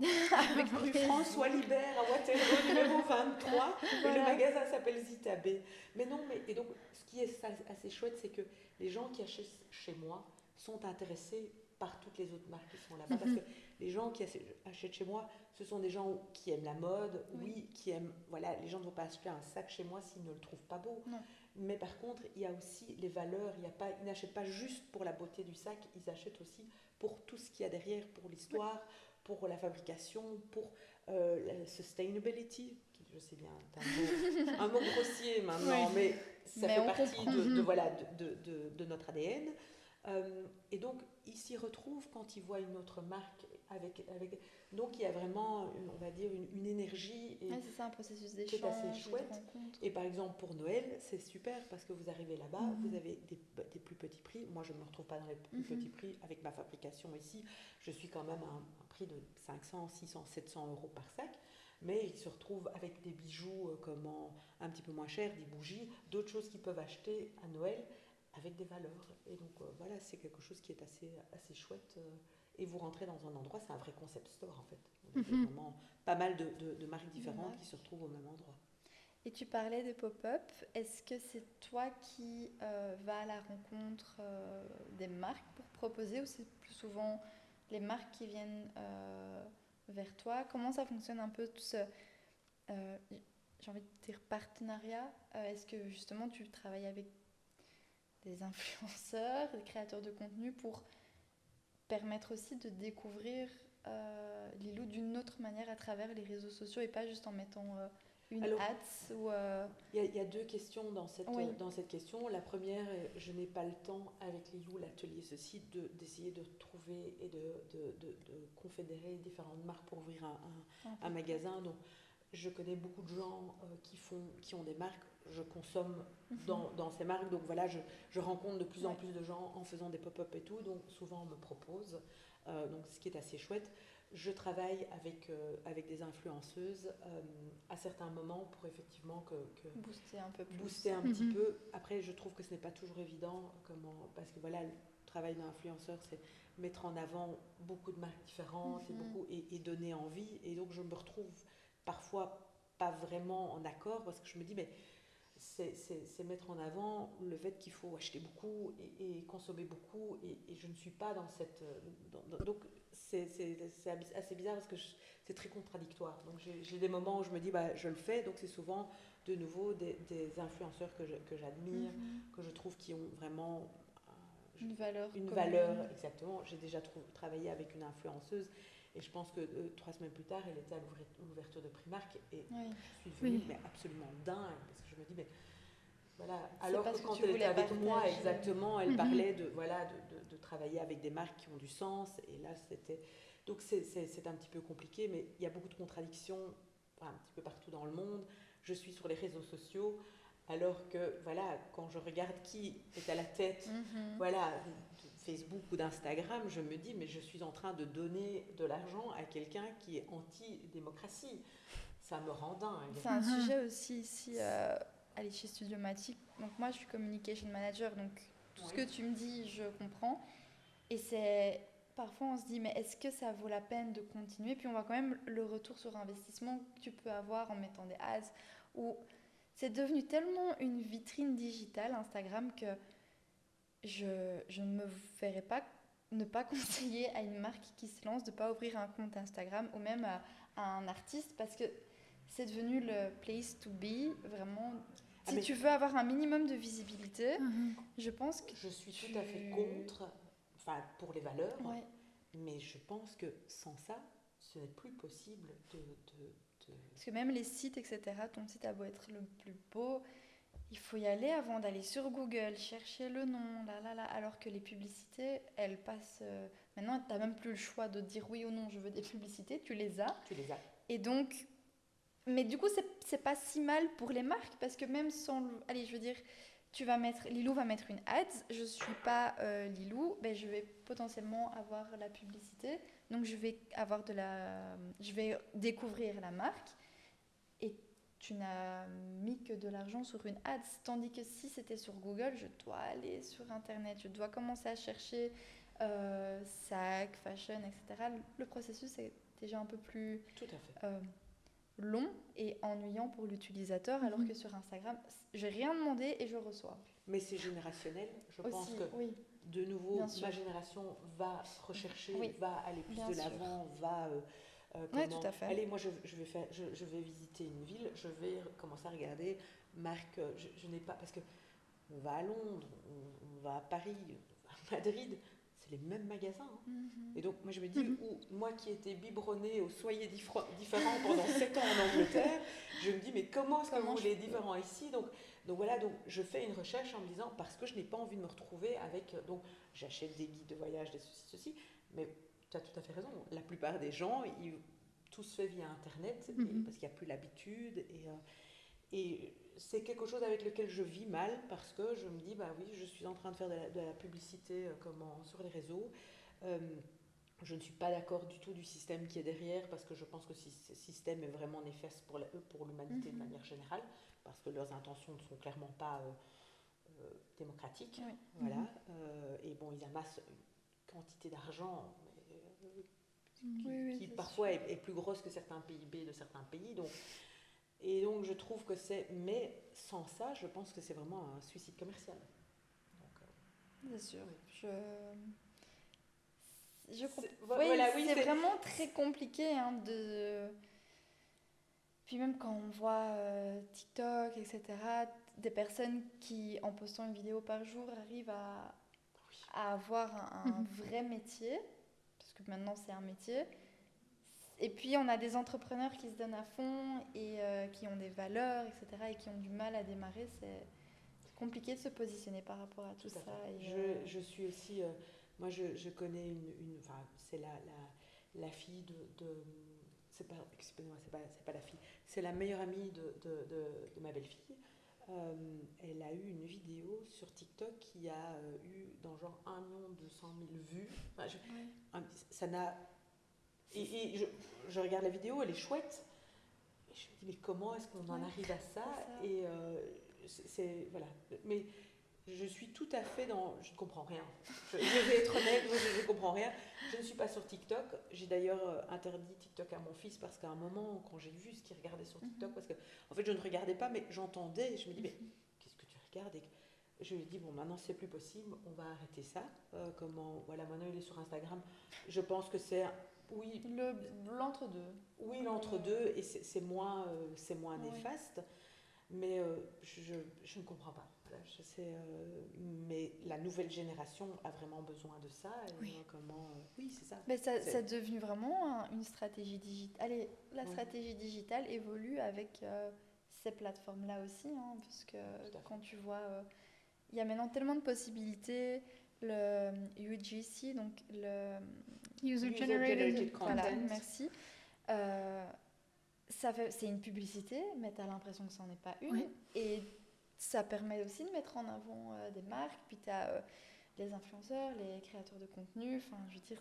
avec Rue plaisir. François Libert à Waterloo, numéro 23. Et le Voilà. magasin s'appelle Zita B. Mais non, et donc, ce qui est assez chouette, c'est que les gens qui achètent chez moi sont intéressés par toutes les autres marques qui sont là-bas. Parce que les gens qui achètent chez moi, ce sont des gens qui aiment la mode, oui, qui aiment. Voilà, les gens ne vont pas acheter un sac chez moi s'ils ne le trouvent pas beau. Non. Mais par contre, il y a aussi les valeurs. Ils n'achètent pas juste pour la beauté du sac, ils achètent aussi pour tout ce qu'il y a derrière, pour l'histoire, pour la fabrication, pour la sustainability, qui je sais bien, est un mot grossier maintenant, Oui. mais ça Mais fait on partie comprend. voilà, de notre ADN. Et donc, ils s'y retrouvent quand ils voient une autre marque donc il y a vraiment, on va dire, une énergie et Ouais, c'est ça, un processus qui est assez d'échange, et de chouette. rencontre. Et par exemple, pour Noël, c'est super parce que vous arrivez là-bas, vous avez des plus petits prix. Moi, je ne me retrouve pas dans les plus petits prix avec ma fabrication ici. Je suis quand même à un prix de 500, 600, 700 euros par sac. Mais ils se retrouvent avec des bijoux un petit peu moins chers, des bougies, d'autres choses qu'ils peuvent acheter à Noël avec des valeurs. Et donc voilà, c'est quelque chose qui est assez chouette. Et vous rentrez dans un endroit, c'est un vrai concept store en fait. Vous avez vraiment pas mal de marques différentes qui se retrouvent au même endroit. Et tu parlais des pop-up. Est-ce que c'est toi qui vas à la rencontre des marques pour proposer ou c'est plus souvent les marques qui viennent vers toi? Comment ça fonctionne un peu tout ce, j'ai envie de dire, partenariat? Est-ce que justement tu travailles avec des influenceurs, des créateurs de contenu pour permettre aussi de découvrir Lilou d'une autre manière à travers les réseaux sociaux et pas juste en mettant une Alors, ads ou... il y a deux questions Oui. dans cette question. La première, je n'ai pas le temps avec Lilou, l'atelier ceci, d'essayer de trouver et de confédérer différentes marques pour ouvrir un magasin. Donc, je connais beaucoup de gens qui ont des marques. Je consomme dans ces marques. Donc voilà, je rencontre de plus en plus de gens en faisant des pop-up et tout. Donc souvent, on me propose. Donc ce qui est assez chouette. Je travaille avec des influenceuses à certains moments pour effectivement booster un peu plus. Booster un petit peu. Après, je trouve que ce n'est pas toujours évident parce que voilà, le travail d'un influenceur, c'est mettre en avant beaucoup de marques différentes et donner envie. Et donc, je me retrouve parfois pas vraiment en accord parce que je me dis, mais c'est mettre en avant le fait qu'il faut acheter beaucoup et consommer beaucoup et je ne suis pas dans cette... donc c'est assez bizarre parce que c'est très contradictoire. Donc j'ai des moments où je me dis, bah, je le fais, donc c'est souvent de nouveau des influenceurs que j'admire, que je trouve qui ont vraiment... une valeur. Une valeur, exactement. J'ai déjà travaillé avec une influenceuse et je pense que 3 semaines plus tard, elle était à l'ouverture de Primark et je suis devenue mais absolument dingue parce que je me dis, mais voilà, alors que quand elle était avec moi, exactement, elle parlait de travailler avec des marques qui ont du sens et là c'était... Donc c'est un petit peu compliqué, mais il y a beaucoup de contradictions un petit peu partout dans le monde. Je suis sur les réseaux sociaux, alors que voilà, quand je regarde qui est à la tête voilà, de Facebook ou d'Instagram, je me dis, mais je suis en train de donner de l'argent à quelqu'un qui est anti-démocratie. Ça me rend dingue. C'est un sujet aussi ici, allez, chez Studiomatic. Donc moi, je suis communication manager, donc tout ce que tu me dis, je comprends. Et c'est... Parfois, on se dit, mais est-ce que ça vaut la peine de continuer? Puis on voit quand même le retour sur investissement que tu peux avoir en mettant des ads. Ou c'est devenu tellement une vitrine digitale, Instagram, que je ne me verrais pas ne pas conseiller à une marque qui se lance de ne pas ouvrir un compte Instagram ou même à un artiste parce que c'est devenu le place to be, vraiment. Si tu veux avoir un minimum de visibilité, je pense que... Je suis tout à fait contre, enfin pour les valeurs, mais je pense que sans ça, ce n'est plus possible Parce que même les sites, etc., ton site a beau être le plus beau, il faut y aller avant d'aller sur Google, chercher le nom, alors que les publicités, elles passent... maintenant, tu n'as même plus le choix de dire oui ou non, je veux des publicités, tu les as. Tu les as. Et donc... Mais du coup, c'est pas si mal pour les marques, parce que même sans... Allez, je veux dire, Lilou va mettre une ad, je suis pas Lilou, ben je vais potentiellement avoir la publicité, donc je vais découvrir la marque, et tu n'as mis que de l'argent sur une ad, tandis que si c'était sur Google, je dois aller sur Internet, je dois commencer à chercher sac, fashion, etc. Le processus est déjà un peu plus Tout à fait. long et ennuyant pour l'utilisateur, alors que sur Instagram, j'ai rien demandé et je reçois. Mais c'est générationnel. Je pense Aussi, que, oui. de nouveau, Bien sûr. ma génération va rechercher, Oui, va aller plus bien de sûr. l'avant, va... Oui, tout à fait. Allez, moi, je vais visiter une ville, je vais commencer à regarder marque... Je n'ai pas... Parce que on va à Londres, on va à Paris, à Madrid, c'est les mêmes magasins. Hein. Et donc, moi, je me dis, moi qui étais biberonnée au Soyez différents pendant 7 ans en Angleterre, je me dis, mais comment est-ce que vous voulez différent ici ? Donc voilà, donc je fais une recherche en me disant, parce que je n'ai pas envie de me retrouver avec... Donc, j'achète des guides de voyage, des ceci, mais tu as tout à fait raison. La plupart des gens, tout se fait via Internet, parce qu'il n'y a plus l'habitude. Et c'est quelque chose avec lequel je vis mal, parce que je me dis, bah oui, je suis en train de faire de la publicité sur les réseaux. Je ne suis pas d'accord du tout du système qui est derrière, parce que je pense que ce système est vraiment néfaste pour l'humanité de manière générale, parce que leurs intentions ne sont clairement pas démocratiques. Oui. Voilà. Et bon, ils amassent une quantité d'argent qui parfois est plus grosse que certains PIB de certains pays. Et donc je trouve que mais sans ça, je pense que c'est vraiment un suicide commercial. C'est sûr. Oui. C'est vraiment très compliqué Puis même quand on voit TikTok, etc., des personnes qui, en postant une vidéo par jour, arrivent à avoir un vrai métier, parce que maintenant c'est un métier. Et puis on a des entrepreneurs qui se donnent à fond et qui ont des valeurs, etc., et qui ont du mal à démarrer. C'est compliqué de se positionner par rapport à tout ça. Je suis aussi... moi, je connais c'est la fille c'est pas la fille. C'est la meilleure amie de ma belle-fille. Elle a eu une vidéo sur TikTok qui a eu dans genre 1 200 000 vues. Ça n'a... Et je regarde la vidéo, elle est chouette. Et je me dis, mais comment est-ce qu'on en arrive à ça ? Et voilà. Mais je suis tout à fait je ne comprends rien. Je vais être honnête, moi je ne comprends rien. Je ne suis pas sur TikTok. J'ai d'ailleurs interdit TikTok à mon fils parce qu'à un moment, quand j'ai vu ce qu'il regardait sur TikTok, parce que en fait je ne regardais pas, mais j'entendais, et je me dis, mais qu'est-ce que tu regardes ? Et je lui ai dit, bon, maintenant c'est plus possible, on va arrêter ça. Voilà, maintenant il est sur Instagram. Je pense que c'est... Oui, l'entre-deux. Oui, l'entre-deux, et c'est moins néfaste, mais je ne comprends pas. Voilà, mais la nouvelle génération a vraiment besoin de ça. Et oui, c'est ça. Mais ça est devenu vraiment une stratégie digitale. Allez, la stratégie digitale évolue avec ces plateformes-là aussi, hein, parce que quand tu vois, il y a maintenant tellement de possibilités. Le UGC, donc le User Generated Content. Voilà, merci. C'est une publicité, mais tu as l'impression que ça n'en est pas une. Et ça permet aussi de mettre en avant des marques. Puis tu as les influenceurs, les créateurs de contenu. Enfin, je veux dire,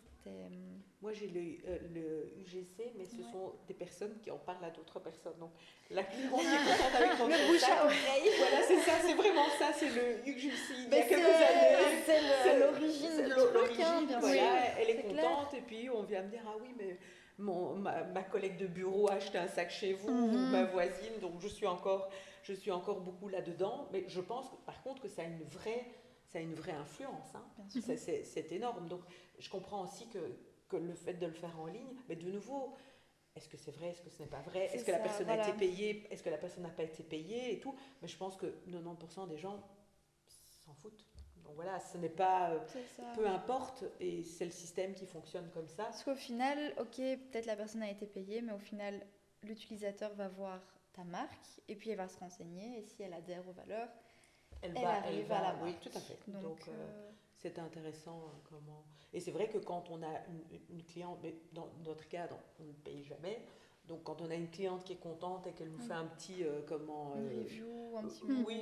Moi, j'ai le UGC, mais ce sont des personnes qui en parlent à d'autres personnes. Donc, la cliente qui est contente avec mon le bouche à oreille. Voilà, c'est ça, c'est vraiment ça, c'est le UGC. Il y a quelques années. C'est l'origine du truc, hein, bien sûr. Voilà, elle est contente, clair. Et puis on vient me dire, ah oui, mais ma collègue de bureau a acheté un sac chez vous, ou ma voisine, donc je suis encore beaucoup là-dedans. Mais je pense, par contre, que ça a une vraie influence. Hein. C'est énorme. Donc, je comprends aussi que le fait de le faire en ligne, mais de nouveau, est-ce que c'est vrai, est-ce que ce n'est pas vrai, est-ce que la personne a été payée, est-ce que la personne n'a pas été payée et tout. Mais je pense que 90% des gens s'en foutent. Donc voilà, ce n'est pas... peu importe, et c'est le système qui fonctionne comme ça. Parce qu'au final, ok, peut-être la personne a été payée, mais au final, l'utilisateur va voir ta marque et puis elle va se renseigner et si elle adhère aux valeurs, Elle arrive à la oui, marque. tout à fait. Donc, C'est intéressant comment. Et c'est vrai que quand on a une cliente, mais dans notre cas, on ne paye jamais. Donc quand on a une cliente qui est contente et qu'elle nous fait un petit une review, un petit oui,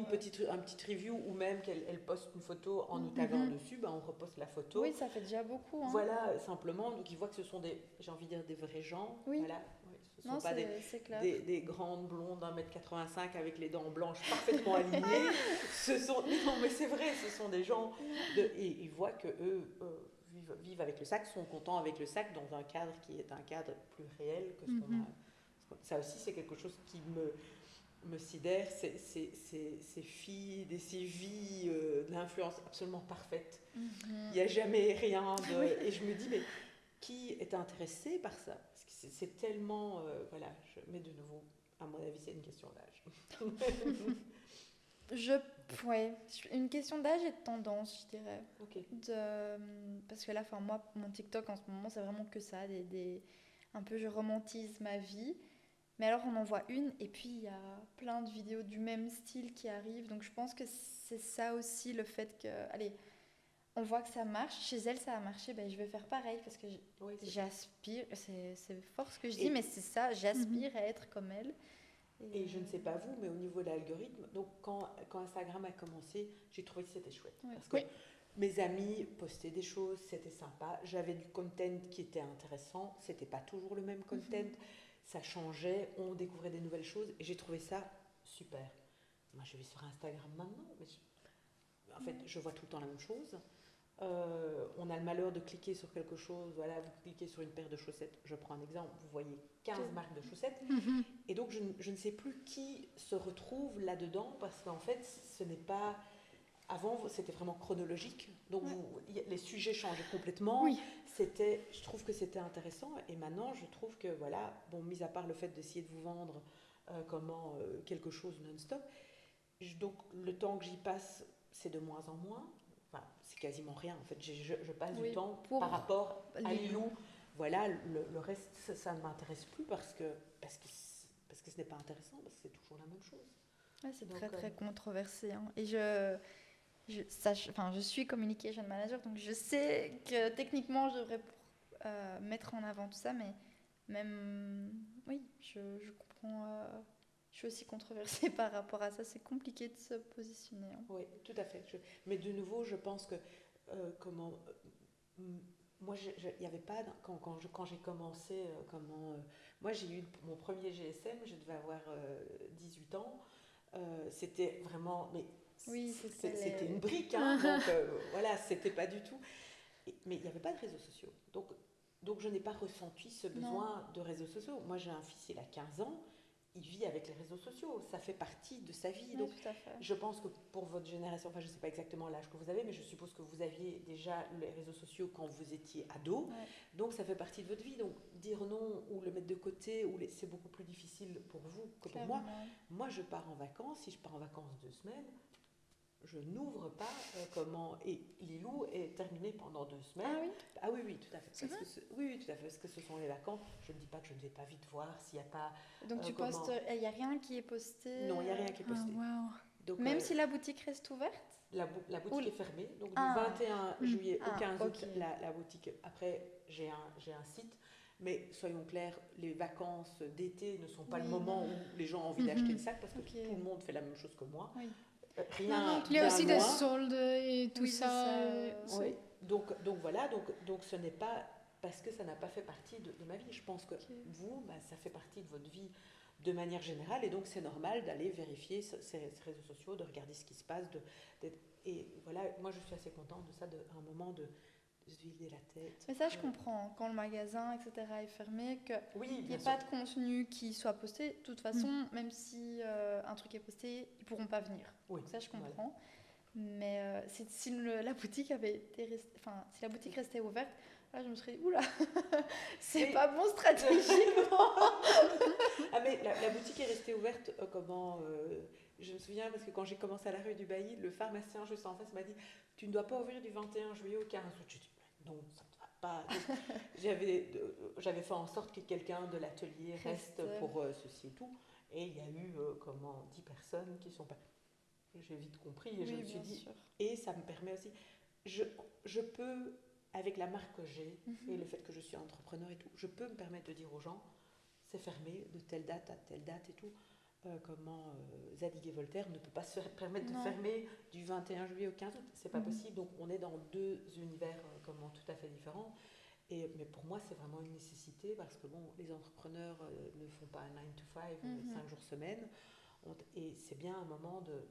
un petit review ou même qu'elle poste une photo en nous taguant dessus, ben on reposte la photo. Oui, ça fait déjà beaucoup. Hein. Voilà, simplement, donc ils voient que ce sont j'ai envie de dire des vrais gens. Oui. Voilà. Oui, ce ne Non, sont pas des grandes blondes d'1,85 m avec les dents blanches parfaitement alignées. Non, mais c'est vrai, ce sont des gens et ils voient que eux vivent avec le sac, sont contents avec le sac dans un cadre qui est un cadre plus réel que ce qu'on a. Ça aussi, c'est quelque chose qui me sidère, ces filles, ces vies d'influence absolument parfaites. Il n'y a jamais rien de... Et je me dis, mais qui est intéressé par ça? Parce que c'est tellement... voilà, mais de nouveau, à mon avis, c'est une question d'âge. Ouais, une question d'âge et de tendance, je dirais. Okay. Parce que là, moi, mon TikTok en ce moment, c'est vraiment que ça, un peu je romantise ma vie. Mais alors, on en voit une, et puis il y a plein de vidéos du même style qui arrivent. Donc, je pense que c'est ça aussi, le fait que... Allez, on voit que ça marche. Chez elle, ça a marché. Ben, je vais faire pareil, parce que j'aspire... C'est fort ce que je dis, mais c'est ça. J'aspire à être comme elle. Et je ne sais pas vous, mais au niveau de l'algorithme, donc quand Instagram a commencé, j'ai trouvé que c'était chouette. Parce que mes amis postaient des choses, c'était sympa. J'avais du content qui était intéressant. C'était pas toujours le même content. Ça changeait, on découvrait des nouvelles choses et j'ai trouvé ça super. Moi, je vais sur Instagram maintenant, mais en fait, je vois tout le temps la même chose. On a le malheur de cliquer sur quelque chose, voilà, vous cliquez sur une paire de chaussettes, je prends un exemple, vous voyez 15 marques de chaussettes, et donc je ne sais plus qui se retrouve là-dedans, parce qu'en fait, ce n'est pas... Avant, c'était vraiment chronologique, donc les sujets changeaient complètement. Je trouve que c'était intéressant, et maintenant, je trouve que, voilà, bon, mis à part le fait d'essayer de vous vendre quelque chose non-stop, donc le temps que j'y passe, c'est de moins en moins. Enfin, c'est quasiment rien, en fait. Je passe du temps par rapport à Lilou. Voilà, le reste, ça ne m'intéresse plus parce que ce n'est pas intéressant, parce que c'est toujours la même chose. Ouais, c'est donc, très controversé. Hein. Et je suis communication manager, donc je sais que techniquement, je devrais mettre en avant tout ça, mais même, oui, je comprends... je suis aussi controversée par rapport à ça. C'est compliqué de se positionner. Hein. Oui, tout à fait. Mais de nouveau, je pense que moi, il n'y avait pas quand j'ai commencé. Moi, j'ai eu mon premier GSM. Je devais avoir 18 ans. C'était vraiment, mais c'était une brique. Hein, donc voilà, c'était pas du tout. Mais il n'y avait pas de réseaux sociaux. Donc je n'ai pas ressenti ce besoin de réseaux sociaux. Moi, j'ai un fils, il a 15 ans. Il vit avec les réseaux sociaux, ça fait partie de sa vie. Donc, je pense que pour votre génération, enfin je ne sais pas exactement l'âge que vous avez, mais je suppose que vous aviez déjà les réseaux sociaux quand vous étiez ado. Donc ça fait partie de votre vie. Donc dire non ou le mettre de côté, c'est beaucoup plus difficile pour vous que pour moi. Moi, je pars en vacances. Si je pars en vacances 2 semaines, je n'ouvre pas et Lilou est terminé pendant 2 semaines. Ah oui, tout à fait. Oui, tout à fait. Parce que ce sont les vacances. Je ne dis pas que je ne vais pas vite voir s'il n'y a pas. Donc tu postes, il n'y a rien qui est posté. Non, il n'y a rien qui est posté. Donc, même si la boutique reste ouverte. La boutique est fermée. Donc du 21 juillet au 15 août, la boutique. Après, j'ai un site. Mais soyons clairs, les vacances d'été ne sont pas le moment où les gens ont envie d'acheter le sac parce que tout le monde fait la même chose que moi. Rien. Il y a aussi des soldes et tout ça. Oui. Donc voilà, donc ce n'est pas parce que ça n'a pas fait partie de ma vie. Je pense que vous, ça fait partie de votre vie de manière générale, et donc c'est normal d'aller vérifier ces réseaux sociaux, de regarder ce qui se passe, et voilà, moi je suis assez contente de ça, un moment de se vider la tête. Mais ça, je comprends, quand le magasin, etc. est fermé, qu'il n'y ait pas de contenu qui soit posté. De toute façon, même si un truc est posté, ils ne pourront pas venir. Donc ça, je comprends. Voilà. Mais si la boutique si la boutique restait ouverte, là, je me serais dit, oula, c'est pas bon stratégiquement. Mais la boutique est restée ouverte je me souviens, parce que quand j'ai commencé à la rue du Bailly, le pharmacien juste en face m'a dit, tu ne dois pas ouvrir du 21 juillet au 15 août. Je dis, non, ça ne va pas. j'avais fait en sorte que quelqu'un de l'atelier reste pour ceci et tout. Et il y a eu 10 personnes qui sont pas. J'ai vite compris et je me suis dit. Sûr. Et ça me permet aussi. Je peux, avec la marque que j'ai et le fait que je suis entrepreneur et tout, je peux me permettre de dire aux gens, c'est fermé de telle date à telle date et tout. Zadig et Voltaire ne peut pas se permettre de fermer du 21 juillet au 15 août. C'est pas possible. Donc on est dans deux univers tout à fait différents. Mais pour moi, c'est vraiment une nécessité parce que les entrepreneurs ne font pas un 9 to 5, 5 jours semaine. Et c'est bien un moment de...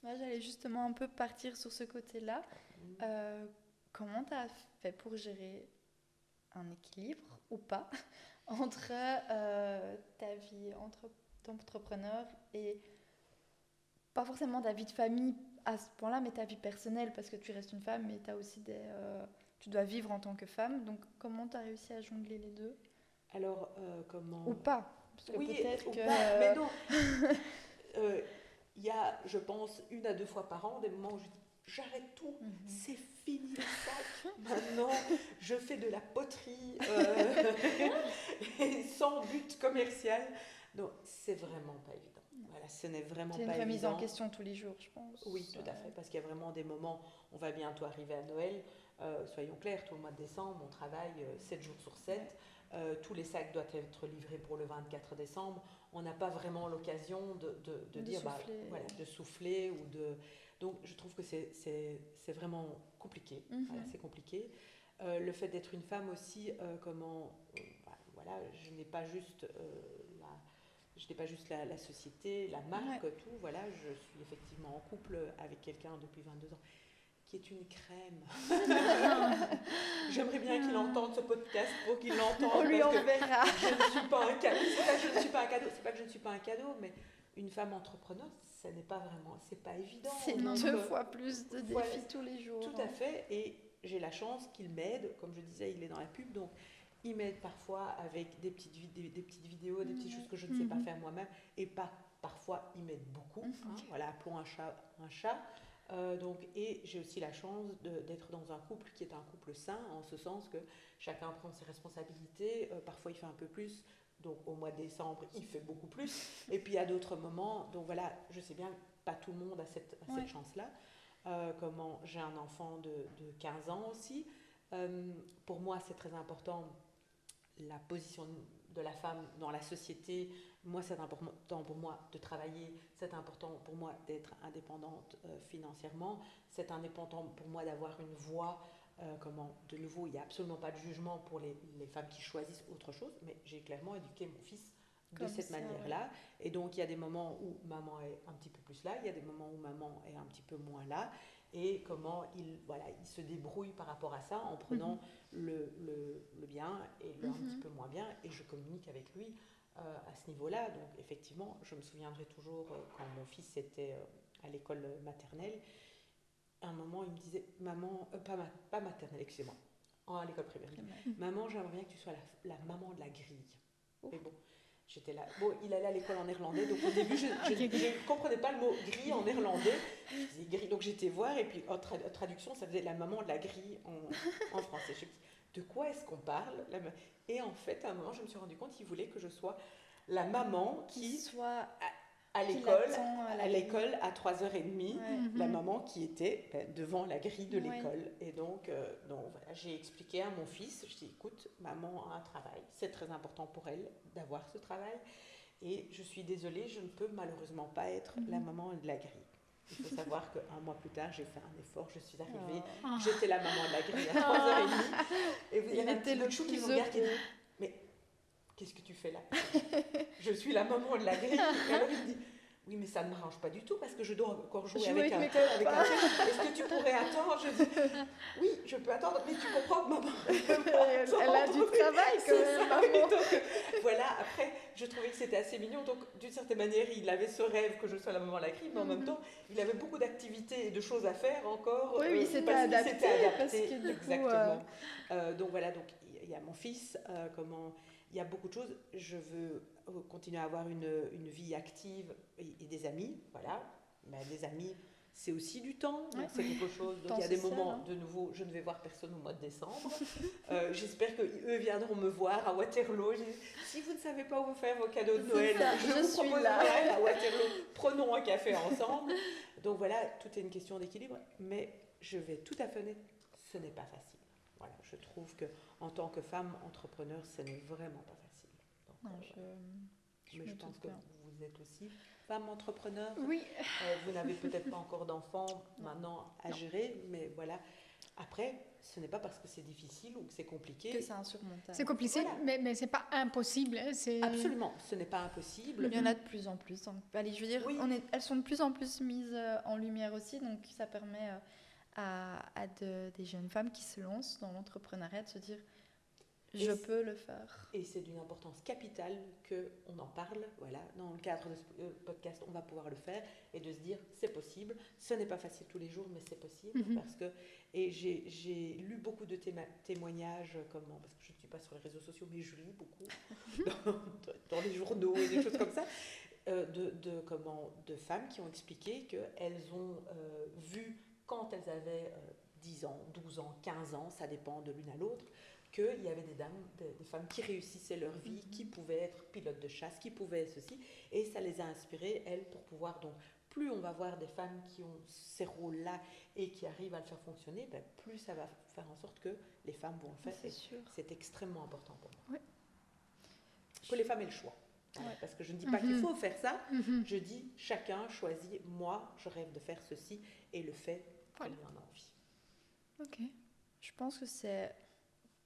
Ouais, j'allais justement un peu partir sur ce côté-là. Comment tu as fait pour gérer un équilibre ou pas entre ta vie d'entrepreneur et pas forcément ta vie de famille à ce point-là, mais ta vie personnelle, parce que tu restes une femme et tu as aussi tu dois vivre en tant que femme. Donc, comment tu as réussi à jongler les deux? Alors, comment... Ou pas, parce que peut-être que... Pas, mais non. Il y a, je pense, 1 à 2 fois par an des moments où je dis j'arrête tout, c'est fini le sac, maintenant je fais de la poterie sans but commercial. Donc c'est vraiment pas évident. Voilà, ce n'est vraiment pas évident. C'est une remise en question tous les jours, je pense. Oui, tout à fait, parce qu'il y a vraiment des moments, on va bientôt arriver à Noël, soyons clairs, tout le mois de décembre, on travaille 7 jours sur 7, tous les sacs doivent être livrés pour le 24 décembre, on n'a pas vraiment l'occasion de dire, souffler. Voilà, de souffler ou de... Donc je trouve que c'est vraiment compliqué, voilà, c'est compliqué. Le fait d'être une femme aussi, voilà, je n'ai pas juste la société, la marque, tout. Voilà, je suis effectivement en couple avec quelqu'un depuis 22 ans qui est une crème. J'aimerais bien qu'il entende ce podcast pour qu'il l'entende. On lui enverra. Je ne suis pas un cadeau. C'est pas que je ne suis pas un cadeau. C'est pas que je ne suis pas un cadeau, mais une femme entrepreneur, ça n'est pas vraiment, c'est pas évident. C'est 2 fois plus de défis tous les jours. Tout à fait. Et j'ai la chance qu'il m'aide. Comme je disais, il est dans la pub, donc il m'aide parfois avec des petites vidéos, des petites choses que je ne sais pas faire moi-même. Et parfois, il m'aide beaucoup. Voilà, appelons un chat un chat. Et j'ai aussi la chance d'être dans un couple qui est un couple sain, en ce sens que chacun prend ses responsabilités. Parfois, il fait un peu plus. Donc, au mois de décembre, il fait beaucoup plus. Et puis, à d'autres moments, donc voilà, je sais bien que pas tout le monde a cette chance-là. J'ai un enfant de 15 ans aussi. Pour moi, c'est très important la position de la femme dans la société. Moi, c'est important pour moi de travailler, c'est important pour moi d'être indépendante financièrement, c'est important pour moi d'avoir une voix. De nouveau, il n'y a absolument pas de jugement pour les femmes qui choisissent autre chose, mais j'ai clairement éduqué mon fils de cette manière-là. Et donc, il y a des moments où maman est un petit peu plus là, il y a des moments où maman est un petit peu moins là, et comment il se débrouille par rapport à ça en prenant le bien et le un petit peu moins bien, et je communique avec lui à ce niveau-là. Donc, effectivement, je me souviendrai toujours quand mon fils était à l'école maternelle, à un moment, il me disait, maman, pas maternelle, excusez-moi, à l'école primaire, maman, j'aimerais bien que tu sois la maman de la grille. Mais bon, j'étais là. Bon, il allait à l'école en néerlandais, donc au début, je ne comprenais pas le mot grille en néerlandais. Je disais grille, donc j'étais voir, et puis en traduction, ça faisait la maman de la grille en français. Je me dis, de quoi est-ce qu'on parle? Et en fait, à un moment, je me suis rendu compte qu'il voulait que je sois la maman qui soit à l'école à 3h30, la maman qui était devant la grille de l'école. Et donc voilà, j'ai expliqué à mon fils, je dis, écoute, maman a un travail, c'est très important pour elle d'avoir ce travail, et je suis désolée, je ne peux malheureusement pas être la maman de la grille. Il faut savoir qu'un mois plus tard, j'ai fait un effort, je suis arrivée, j'étais la maman de la grille à 3h30, et vous avez un petit bout de chou qui me regarde, qui dit, mais qu'est-ce que tu fais là? Je suis la maman de la grille. Et alors il me dit, oui, mais ça ne m'arrange pas du tout parce que je dois encore jouer avec un tel. Est-ce que tu pourrais attendre? Je dis, oui, je peux attendre, mais tu comprends, maman. Elle a du travail quand même, maman. Donc, voilà, après, je trouvais que c'était assez mignon. Donc, d'une certaine manière, il avait ce rêve que je sois la maman de la grille, mais en même temps, il avait beaucoup d'activités et de choses à faire encore. Oui, il s'était adapté. Parce que du exactement. Donc voilà, donc il y a mon fils, il y a beaucoup de choses. Je veux continuer à avoir une vie active et des amis, voilà. Mais des amis, c'est aussi du temps, donc Ouais. c'est quelque chose. Donc Temps il y a des social, moments, hein. de nouveau, je ne vais voir personne au mois de décembre. J'espère qu'eux viendront me voir à Waterloo. Si vous ne savez pas où faire vos cadeaux de C'est Noël, ça, je je vous suis propose là. de venir à Waterloo. Prenons un café ensemble. Donc voilà, tout est une question d'équilibre, mais je vais tout à fait honnête, ce n'est pas facile. Voilà, je trouve que en tant que femme entrepreneur, ce n'est vraiment pas facile. Donc, Non, mais me je doute pense que bien. vous êtes aussi femme entrepreneur. Oui, Vous n'avez peut-être pas encore d'enfants maintenant à Non. gérer, mais voilà. Après, ce n'est pas parce que c'est difficile ou que c'est compliqué. Que c'est insurmontable. c'est compliqué, Voilà. mais c'est pas impossible. Hein, c'est... Absolument, ce n'est pas impossible. Il y en a de plus en plus. Donc, allez, je veux dire, Oui. elles sont de plus en plus mises en lumière aussi, donc ça permet à des jeunes femmes qui se lancent dans l'entrepreneuriat de se dire je peux le faire. Et c'est d'une importance capitale qu'on en parle. Voilà, dans le cadre de ce podcast, on va pouvoir le faire et de se dire c'est possible. Ce n'est pas facile tous les jours, mais c'est possible. Parce que, et j'ai lu beaucoup de témoignages, parce que je ne suis pas sur les réseaux sociaux, mais je lis beaucoup dans les journaux et des choses comme ça, de femmes qui ont expliqué qu'elles ont vu quand elles avaient 10 ans, 12 ans, 15 ans, ça dépend de l'une à l'autre, qu'il y avait des femmes qui réussissaient leur vie, qui pouvaient être pilotes de chasse, qui pouvaient être ceci, et ça les a inspirées, elles, pour pouvoir donc, plus on va voir des femmes qui ont ces rôles-là et qui arrivent à le faire fonctionner, ben, plus ça va faire en sorte que les femmes vont le faire. C'est sûr. C'est extrêmement important pour moi. Oui. Que les femmes aient le choix. Voilà, Ouais. parce que je ne dis pas qu'il faut faire ça, je dis chacun choisit, moi je rêve de faire ceci et le fait comme Voilà. il en a envie. Ok. Je pense que c'est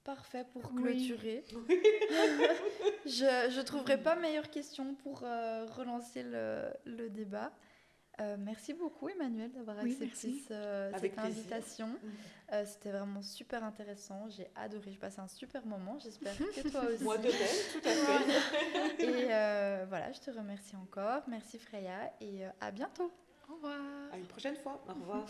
parfait pour Oui. clôturer. Je ne trouverai pas meilleure question pour relancer le débat. Merci beaucoup Emmanuel d'avoir Oui, accepté merci. Avec cette plaisir. invitation. C'était vraiment super intéressant. J'ai adoré. J'ai passé un super moment. J'espère que toi aussi. Moi de même, tout à fait. Et voilà, je te remercie encore. Merci Freya et à bientôt. Au revoir. À une prochaine fois. Au revoir.